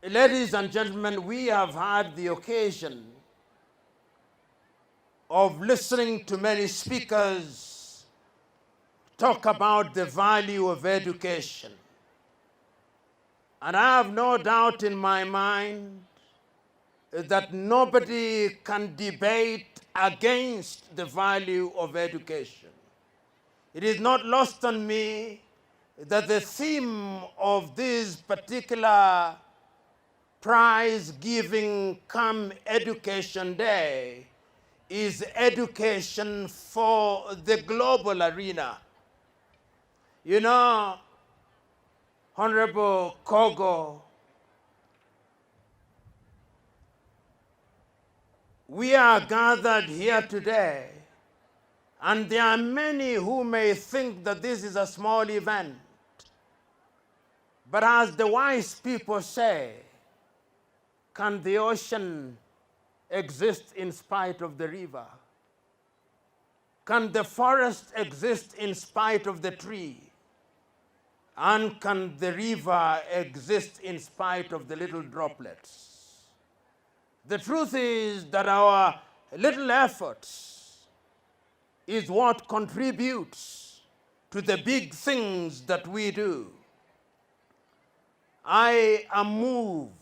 Ladies and gentlemen, we have had the occasion of listening to many speakers talk about the value of education. And I have no doubt in my mind that nobody can debate against the value of education. It is not lost on me that the theme of this particular prize-giving come Education Day is education for the global arena. You know, Honorable Kogo, we are gathered here today, and there are many who may think that this is a small event. But as the wise people say, can the ocean exist in spite of the river? Can the forest exist in spite of the tree? And can the river exist in spite of the little droplets? The truth is that our little efforts is what contributes to the big things that we do. I am moved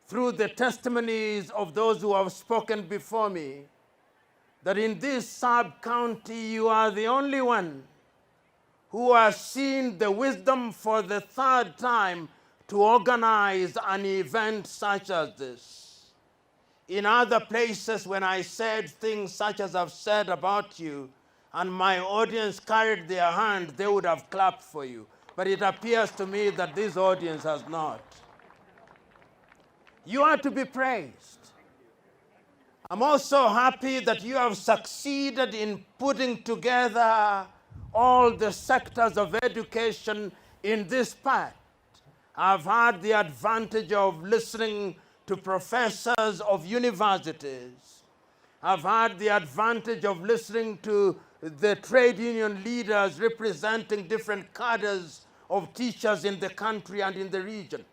through the testimonies of those who have spoken before me that in this sub-county you are the only one who has seen the wisdom for the third time to organize an event such as this. In other places, when I said things such as I've said about you, and my audience carried their hand, they would have clapped for you. But it appears to me that this audience has not. You are to be praised. I'm also happy that you have succeeded in putting together all the sectors of education in this part. I've had the advantage of listening to professors of universities. I've had the advantage of listening to the trade union leaders representing different cadres of teachers in the country and in the region.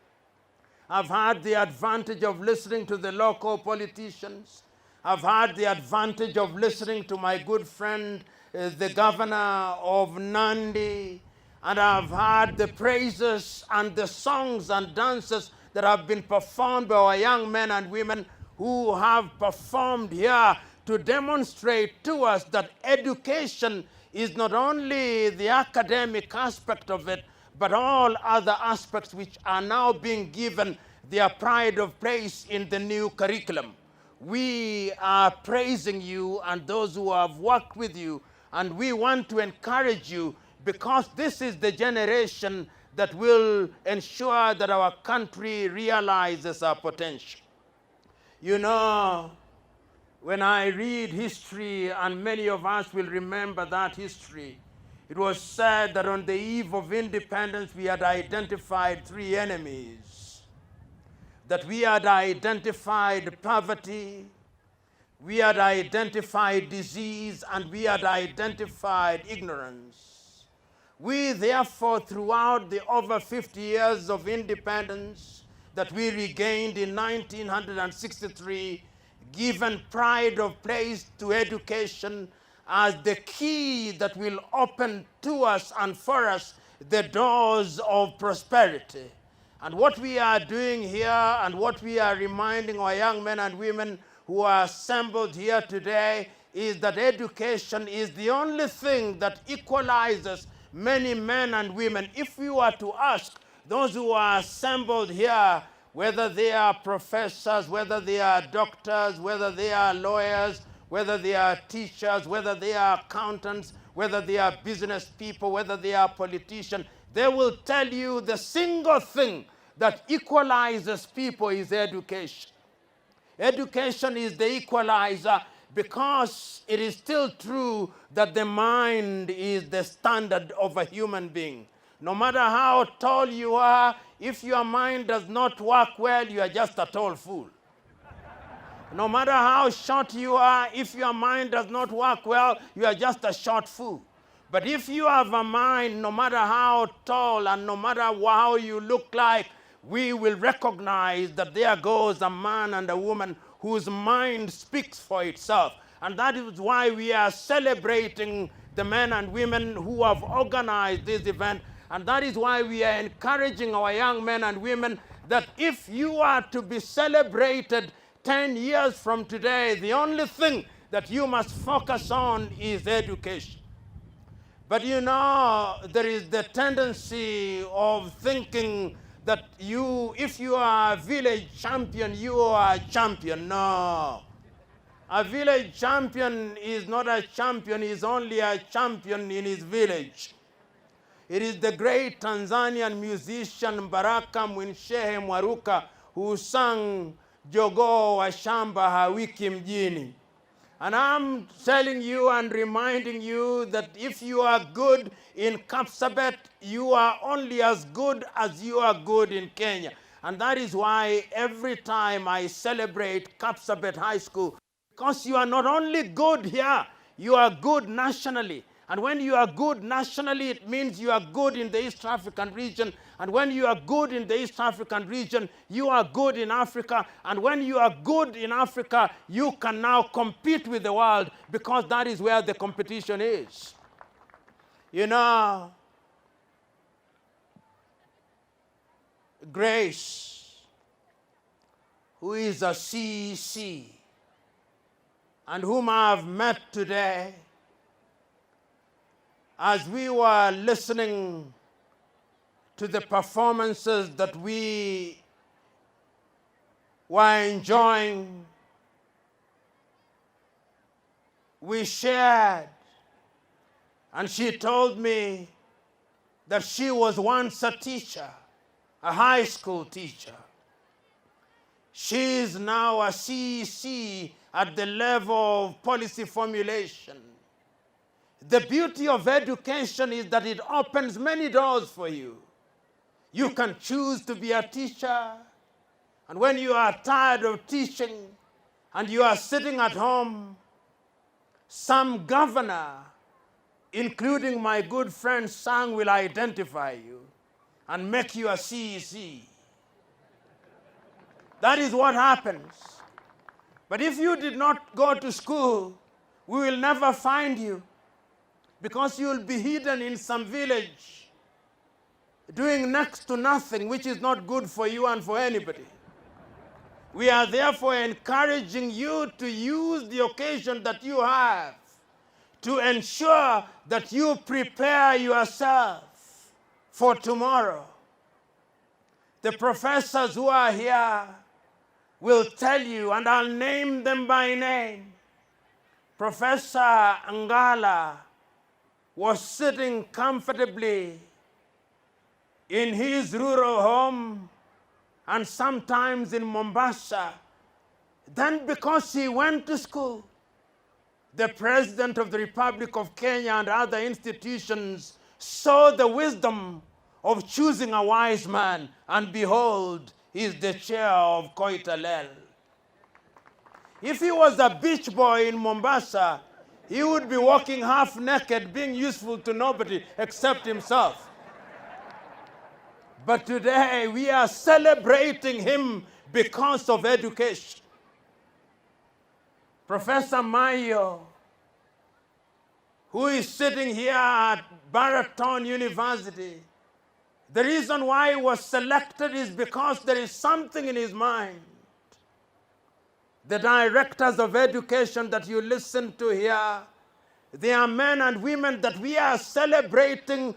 I've had the advantage of listening to the local politicians. I've had the advantage of listening to my good friend, the governor of Nandi, and I've heard the praises and the songs and dances that have been performed by our young men and women who have performed here to demonstrate to us that education is not only the academic aspect of it, but all other aspects which are now being given their pride of place in the new curriculum. We are praising you and those who have worked with you, and we want to encourage you because this is the generation that will ensure that our country realizes our potential. You know, when I read history, and many of us will remember that history, it was said that on the eve of independence we had identified three enemies. That we had identified poverty, we had identified disease, and we had identified ignorance. We therefore, throughout the over 50 years of independence that we regained in 1963, given pride of place to education as the key that will open to us and for us the doors of prosperity. And what we are doing here and what we are reminding our young men and women who are assembled here today is that education is the only thing that equalizes many men and women. If we were to ask those who are assembled here, whether they are professors, whether they are doctors, whether they are lawyers, whether they are teachers, whether they are accountants, whether they are business people, whether they are politicians, they will tell you the single thing that equalizes people is education. Education is the equalizer because it is still true that the mind is the standard of a human being. No matter how tall you are, if your mind does not work well, you are just a tall fool. No matter how short you are, if your mind does not work well, you are just a short fool. But if you have a mind, no matter how tall and no matter how you look like, we will recognize that there goes a man and a woman whose mind speaks for itself. And that is why we are celebrating the men and women who have organized this event. And that is why we are encouraging our young men and women that if you are to be celebrated 10 years from today, the only thing that you must focus on is education. But you know, there is the tendency of thinking that if you are a village champion, you are a champion. No. A village champion is not a champion, he is only a champion in his village. It is the great Tanzanian musician Baraka Mwinshehe Mwaruka who sang Jogoo wa Shamba Hawiki Mjini. And I'm telling you and reminding you that if you are good in Kapsabet, you are only as good as you are good in Kenya. And that is why every time I celebrate Kapsabet High School, because you are not only good here, you are good nationally. And when you are good nationally, it means you are good in the East African region. And when you are good in the East African region, you are good in Africa. And when you are good in Africa, you can now compete with the world, because that is where the competition is. You know, Grace, who is a CEC, and whom I have met today, as we were listening to the performances that we were enjoying, we shared, and she told me that she was once a teacher, a high school teacher. She is now a CEC at the level of policy formulation. The beauty of education is that it opens many doors for you. You can choose to be a teacher, and when you are tired of teaching and you are sitting at home, some governor, including my good friend Sang, will identify you and make you a CEC. That is what happens. But if you did not go to school, we will never find you, because you will be hidden in some village doing next to nothing, which is not good for you and for anybody. We are therefore encouraging you to use the occasion that you have to ensure that you prepare yourself for tomorrow. The professors who are here will tell you, and I'll name them by name. Professor Ngala was sitting comfortably in his rural home, and sometimes in Mombasa. Then, because he went to school, the President of the Republic of Kenya and other institutions saw the wisdom of choosing a wise man, and behold, he is the chair of Koitalel. If he was a beach boy in Mombasa, he would be walking half naked, being useful to nobody except himself. But today we are celebrating him because of education. Professor Mayo, who is sitting here at Baraton University, the reason why he was selected is because there is something in his mind. The directors of education that you listen to here, they are men and women that we are celebrating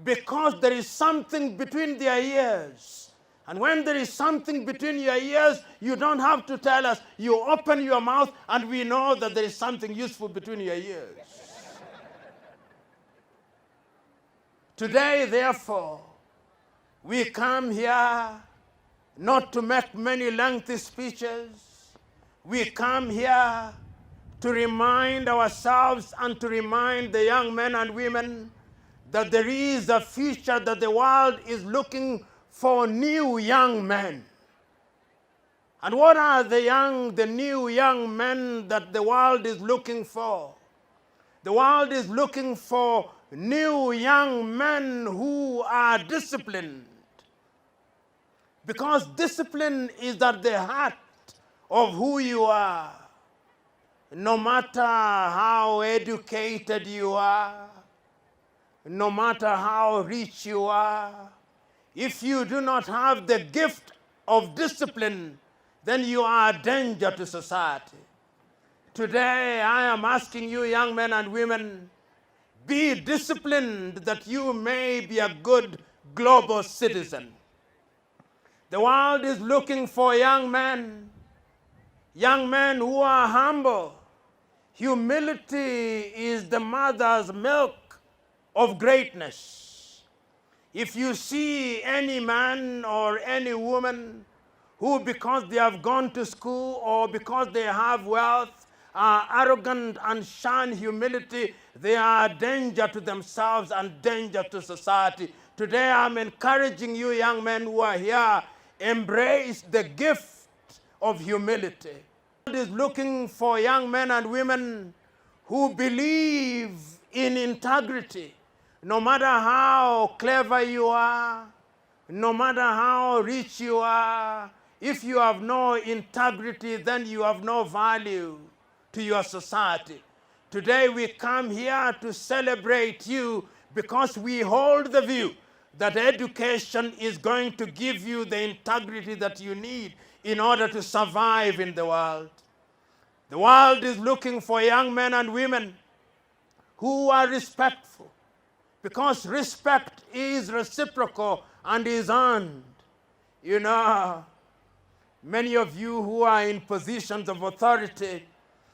because there is something between their ears. And when there is something between your ears, you don't have to tell us. You open your mouth and we know that there is something useful between your ears. Today, therefore, we come here not to make many lengthy speeches. We come here to remind ourselves and to remind the young men and women that there is a future, that the world is looking for new young men. And what are the new young men that the world is looking for? The world is looking for new young men who are disciplined. Because discipline is at the heart of who you are. No matter how educated you are, no matter how rich you are, if you do not have the gift of discipline, then you are a danger to society. Today, I am asking you, young men and women, be disciplined that you may be a good global citizen. The world is looking for young men who are humble. Humility is the mother's milk of greatness. If you see any man or any woman who, because they have gone to school or because they have wealth, are arrogant and shun humility, they are a danger to themselves and danger to society. Today I'm encouraging you, young men who are here, embrace the gift of humility. God is looking for young men and women who believe in integrity. No matter how clever you are, no matter how rich you are, if you have no integrity, then you have no value to your society. Today we come here to celebrate you because we hold the view that education is going to give you the integrity that you need in order to survive in the world. The world is looking for young men and women who are respectful, because respect is reciprocal and is earned. You know, many of you who are in positions of authority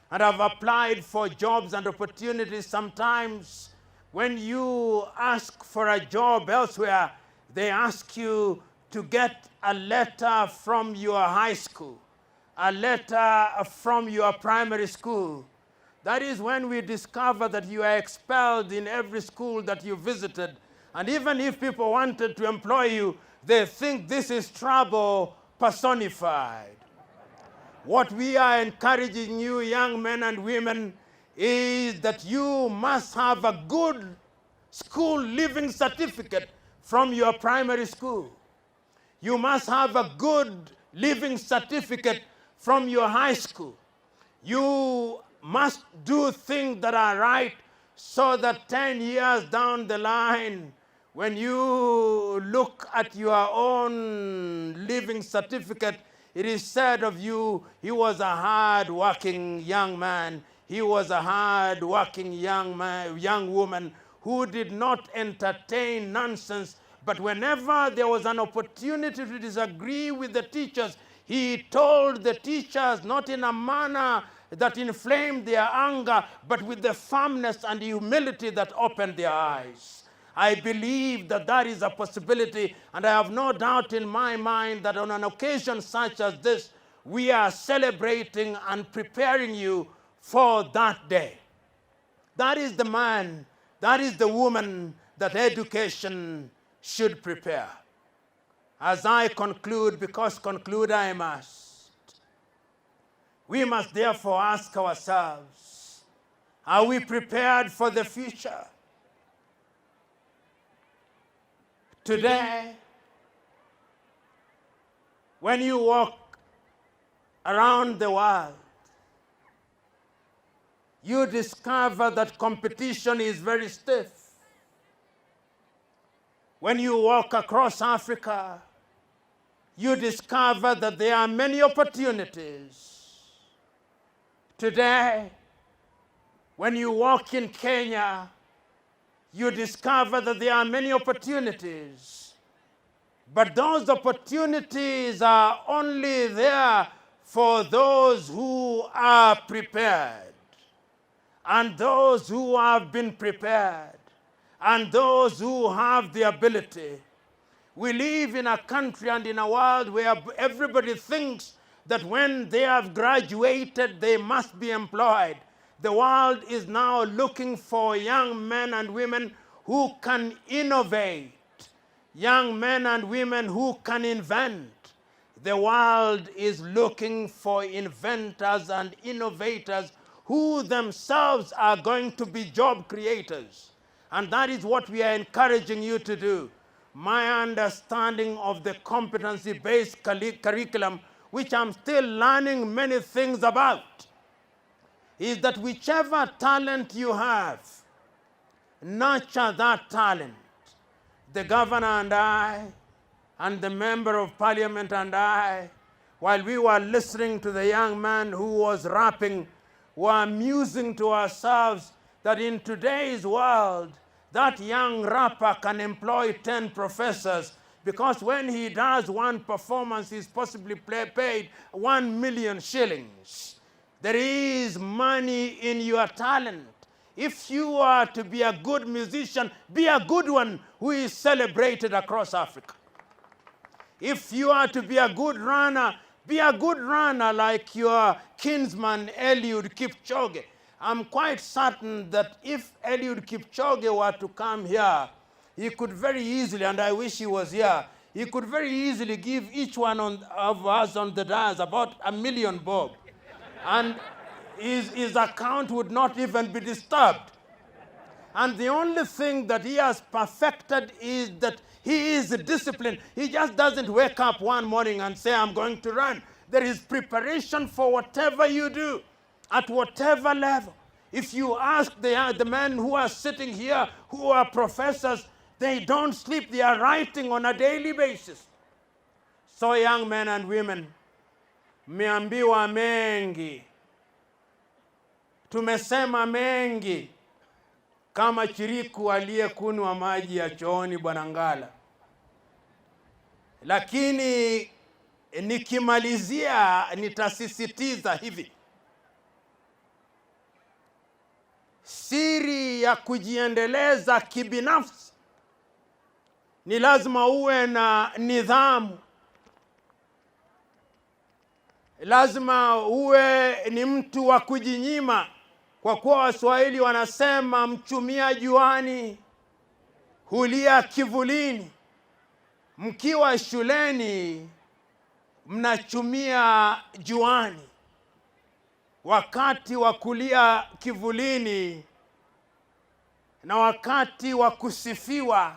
and have applied for jobs and opportunities, sometimes when you ask for a job elsewhere, they ask you to get a letter from your high school, a letter from your primary school. That is when we discover that you are expelled in every school that you visited. And even if people wanted to employ you, they think this is trouble personified. What we are encouraging you, young men and women, is that you must have a good school living certificate from your primary school. You must have a good living certificate from your high school. You must do things that are right so that 10 years down the line, when you look at your own living certificate, it is said of you, he was a hard-working young man. He was a hard-working young woman who did not entertain nonsense. But whenever there was an opportunity to disagree with the teachers, he told the teachers not in a manner that inflamed their anger, but with the firmness and humility that opened their eyes. I believe that that is a possibility, and I have no doubt in my mind that on an occasion such as this, we are celebrating and preparing you for that day. That is the man, that is the woman that education should prepare. As I conclude, because conclude I must, we must therefore ask ourselves, are we prepared for the future? Today, when you walk around the world, you discover that competition is very stiff. When you walk across Africa, you discover that there are many opportunities. Today, when you walk in Kenya, you discover that there are many opportunities. But those opportunities are only there for those who are prepared, and those who have been prepared, and those who have the ability. We live in a country and in a world where everybody thinks that when they have graduated, they must be employed. The world is now looking for young men and women who can innovate, young men and women who can invent. The world is looking for inventors and innovators who themselves are going to be job creators. And that is what we are encouraging you to do. my understanding of the competency-based curriculum, which I'm still learning many things about, is that whichever talent you have, nurture that talent. The governor and I, and the member of parliament and I, while we were listening to the young man who was rapping, were musing to ourselves that in today's world, that young rapper can employ 10 professors, because when he does one performance, he's possibly paid 1 million shillings. There is money in your talent. If you are to be a good musician, be a good one who is celebrated across Africa. If you are to be a good runner, be a good runner like your kinsman Eliud Kipchoge. I'm quite certain that if Eliud Kipchoge were to come here, he could very easily, and I wish he was here, he could very easily give each one of us on the dais about 1 million bob. And his account would not even be disturbed. And the only thing that he has perfected is that he is disciplined. He just doesn't wake up one morning and say, I'm going to run. There is preparation for whatever you do, at whatever level. If you ask the men who are sitting here, who are professors, they don't sleep. They are writing on a daily basis. So young men and women, mmeambiwa mengi, tumesema mengi, kama chiriku aliyekunywa maji ya chooni Bwana Ngala. Lakini nikimalizia nitasisitiza hivi. Siri ya kujiendeleza kibinafsi ni lazima uwe na nidhamu. Lazima uwe ni mtu wa kujinyima, kwa kuwa Waswahili wanasema mchumia juani hulia kivulini. Mkiwa shuleni mnachumia juani, wakati wa kulia kivulini na wakati wa kusifiwa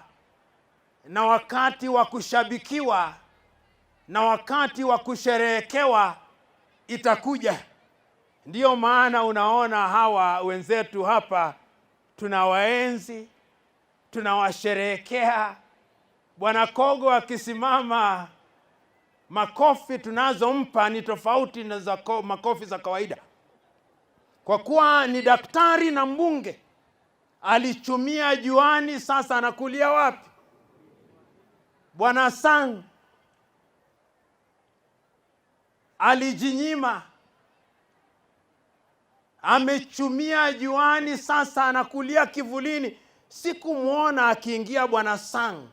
na wakati wa kushabikiwa na wakati wa kusherehekewa itakuja. Ndiyo maana unaona hawa wenzetu hapa tunawaenzi, tunawasherehekea. Bwana Kogo akisimama, makofi tunazompa ni tofauti na makofi za kawaida. Kwa kuwa ni daktari na mbunge, alichumia juani, sasa anakulia wapi? Bwana Sang alijinyima, amechumia juani, sasa anakulia kivulini. Sikumuona akiingia Bwana Sang,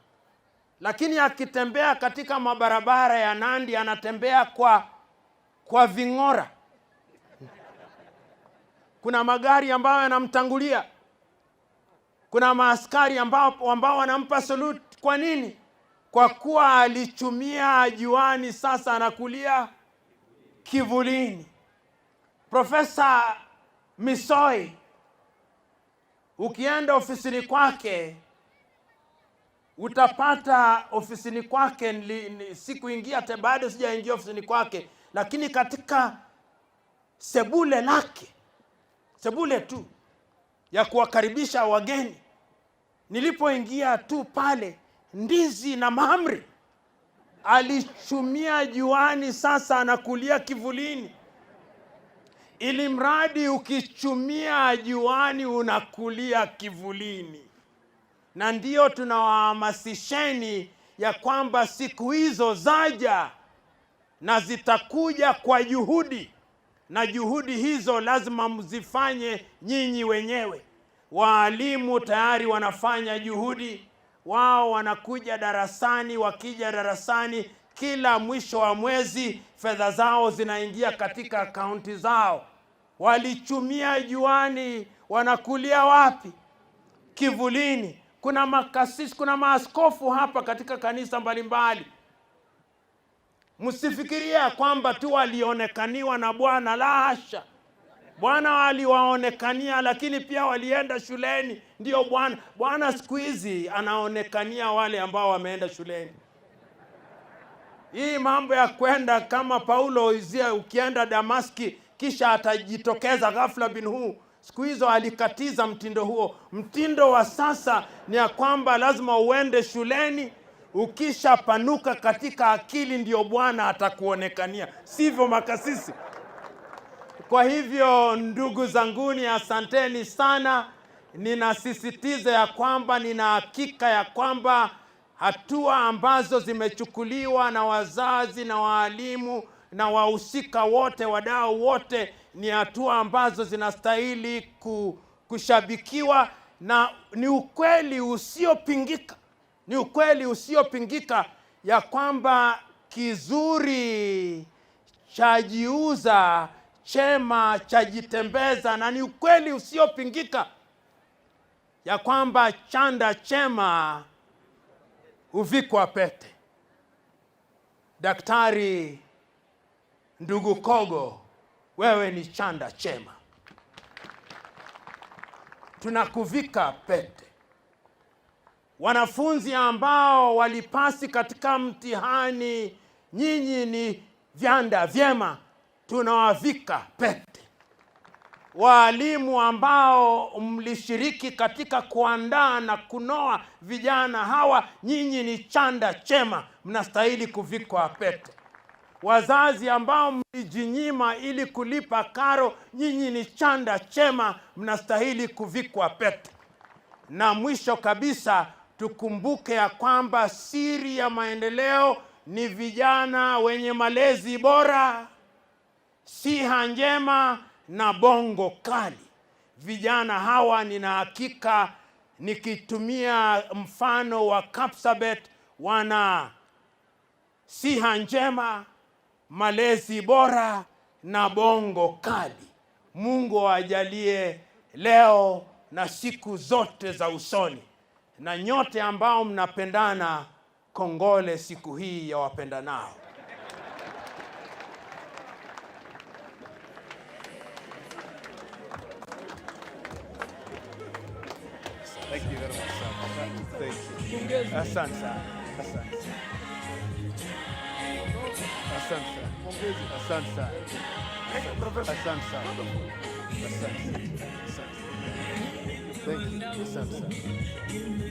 lakini akitembea katika mabarabara ya Nandi anatembea kwa ving'ora. Kuna magari ambayo yanamtangulia, kuna maaskari ambao wanampa salute. Kwa nini? Kwa kuwa alichumia juani, sasa anakulia kivulini. Profesa Misoi, ukienda ofisini kwake, utapata ofisini kwake, sikuingia bado, sijaingia ofisini kwake, lakini katika sebule lake, sebule tu ya kuwakaribisha wageni, nilipoingia tu pale, ndizi na mahamri alichumia juani, sasa anakulia kivulini. Ili mradi ukichumia juani unakulia kivulini. Na ndio tunawahamasisheni ya kwamba siku hizo zaja na zitakuja kwa juhudi, na juhudi hizo lazima mzifanye nyinyi wenyewe. Waalimu tayari wanafanya juhudi, wao wanakuja darasani. Wakija darasani, kila mwisho wa mwezi fedha zao zinaingia katika akaunti zao. Walichumia juani, wanakulia wapi? Kivulini. Kuna makasisi, kuna maaskofu hapa katika kanisa mbalimbali. Msifikiria kwamba tu walionekaniwa na Bwana, la hasha. Bwana aliwaonekania, lakini pia walienda shuleni. Ndio Bwana siku hizi anaonekania wale ambao wameenda shuleni. Hii mambo ya kwenda kama Paulo izia, ukienda Damaski kisha atajitokeza ghafla bin huu, siku hizo alikatiza mtindo huo. Mtindo wa sasa ni ya kwamba lazima uende shuleni, ukisha panuka katika akili ndio Bwana atakuonekania, sivyo makasisi? Kwa hivyo ndugu zanguni, asanteni sana. Ninasisitiza ya kwamba nina hakika ya kwamba hatua ambazo zimechukuliwa na wazazi na waalimu na wahusika wote, wadau wote, ni hatua ambazo zinastahili kushabikiwa, na ni ukweli usiopingika. Ni ukweli usiopingika ya kwamba kizuri chajiuza, chema chajitembeza, na ni ukweli usiopingika ya kwamba chanda chema huvikwa pete. Daktari ndugu Kogo, wewe ni chanda chema, tunakuvika pete. Wanafunzi ambao walipasi katika mtihani, nyinyi ni vyanda vyema, tunawavika pete. Walimu ambao mlishiriki katika kuandaa na kunoa vijana hawa, nyinyi ni chanda chema, mnastahili kuvikwa pete. Wazazi ambao mlijinyima ili kulipa karo, nyinyi ni chanda chema, mnastahili kuvikwa pete. Na mwisho kabisa, tukumbuke ya kwamba siri ya maendeleo ni vijana wenye malezi bora, siha njema na bongo kali. Vijana hawa nina hakika, nikitumia mfano wa Kapsabet, wana siha njema, malezi bora na bongo kali. Mungu awajalie leo na siku zote za usoni. Na nyote ambao mnapendana, kongole siku hii ya wapendanao. Thank you very much, sir. Thank you. Asante sana. Asante sana. Asante sana. Asante sana. Asante sana. Asante sana. Thank you. Asante sana.